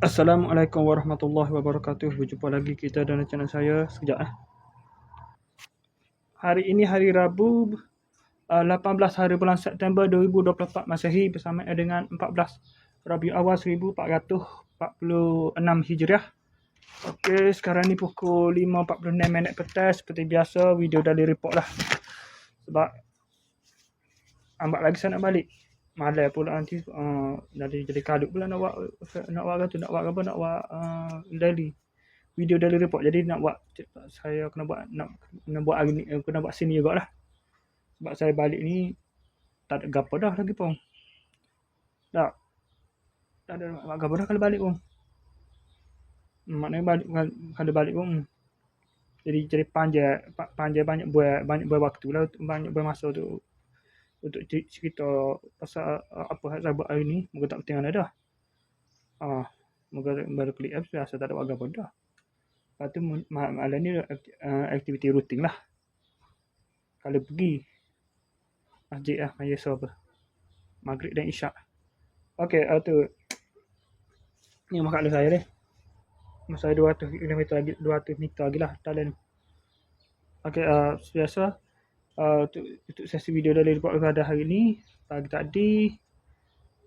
Assalamualaikum warahmatullahi wabarakatuh. Berjumpa lagi kita dalam channel saya. Sekejap Hari ini hari Rabu 18 hari bulan September 2024 Masehi bersama dengan 14 Rabiul Awal 1446 Hijriah. Okey, sekarang ni pukul 5.46 petang. Seperti biasa, video dari report lah. Sebab ambat lagi saya nak balik. Malam pula nanti jadi kalut pula nak buat daily video daily report. Jadi nak buat saya kena buat hari ni, kena buat sini jugalah. Sebab saya balik ni tak ada gapo dah lagi pun. Tak ada gapo dah kalau balik pun. Maknanya balik pun. Jadi panjang banyak buat waktu lah, banyak bermasa tu untuk cerita pasal apa yang saya buat hari ni. Moga tak penting dah. Moga baru klik biasa tak ada buat gapo dah. Lepas tu malam ni aktiviti rutin lah. Kalau pergi masjid lah, majlis apa, Maghrib dan Isyak. Okey, tu ni makan saya ni. Masa 200 km lagi, 200 meter lagi lah jalan ni. Okey, biasa untuk sesi video dari report pada hari ni. Pagi tadi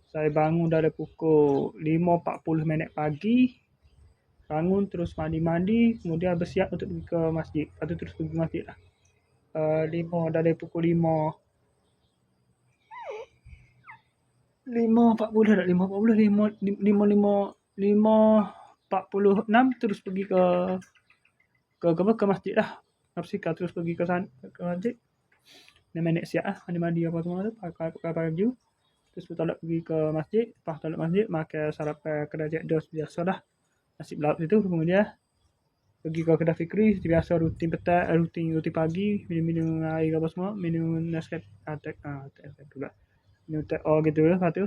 saya bangun dari pukul 5.40 pagi. Bangun terus mandi, kemudian bersiap untuk pergi ke masjid. Lepas tu terus pergi masjid lah. Dari pukul 5.46 terus pergi ke masjid lah. Napsika terus pergi ke masjid. 6 minit siap lah, mandi apa semua tu, pakai baju. Terus bertolak pergi ke masjid. Lepas tolak masjid, makan sarapan kedai Jack Dos biasa lah. Nasi lauk itu. Kemudian pergi ke kedai Fikri seperti biasa, rutin petang, rutin pagi, minum air apa semua, minum Nescafe juga. Minum teh gitu lah. Lepas tu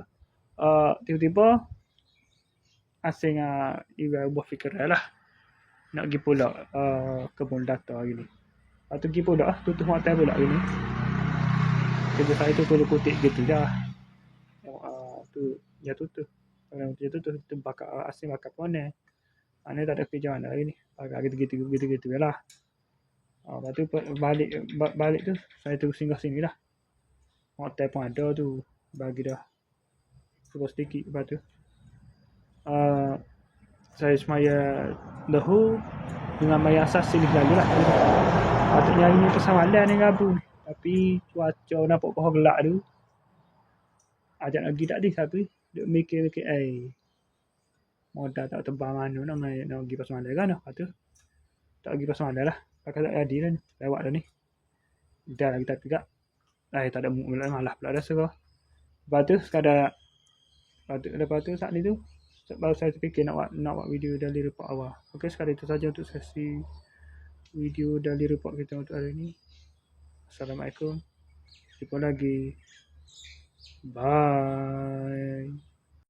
tiba-tiba asing Ibu buah fikir lah nak pergi pula kebun data hari ni. Lepas tu pergi pula tutup hotel pula hari ni. Kerja saya tu perlu kutip gitu dah. Tu dia tutup. Kalau dia tutup bakal asing bakal pone. Ane tak ada kerja mana hari ni. Agak gitu lah. Lepas tu balik tu saya terus singgah sini lah. Hotel pun ada tu. Bagi dah terus sedikit. Lepas tu saya semaya lahu dengan maya asas silih lagi lah. Patutnya hari ni pesamalan ni Rabu. Tapi cuaca nampak pohon gelap tu. Ajak lagi tak di tapi duk mikir modal tak tebal mana nak pergi pesamalan kan. Lepas tu tak pergi pesamalan lah. Pakai tak jadi dah ni. Lewat dah ni. Dah lagi tak tegak. Tak ada malah pula dah serah. Lepas tu saat ni tu baru saya terfikir nak buat video daily report awal. Okey, sekali itu saja untuk sesi video daily report kita untuk hari ini. Assalamualaikum. Jumpa lagi. Bye.